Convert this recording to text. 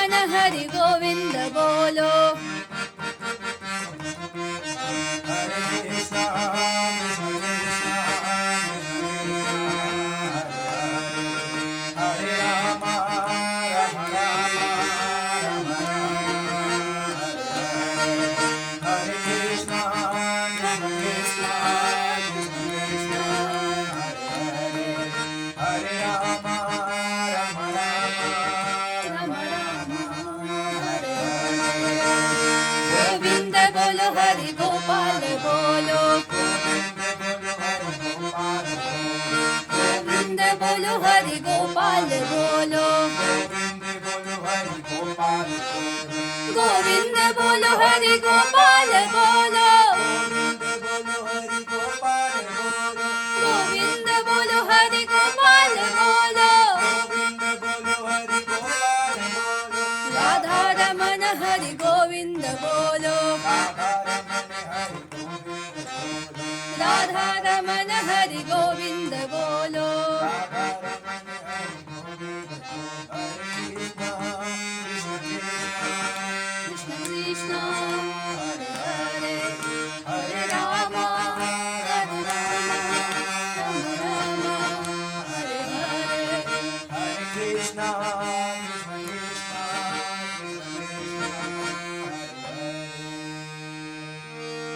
मन हरि गोविंद बोलो। हरे कृष्णा कृष्ण कृष्णा हरे राम राम राम राम हरे कृष्णा कृष्ण कृष्णा कृष्ण कृष्णा हरे राम राम राम राम हरे गोविंद बोलो हरि गोपाल बोलो। गोविंद बोलो हरि गोपाल बोलो। गोविंद बोलो हरि गोपाल बोलो।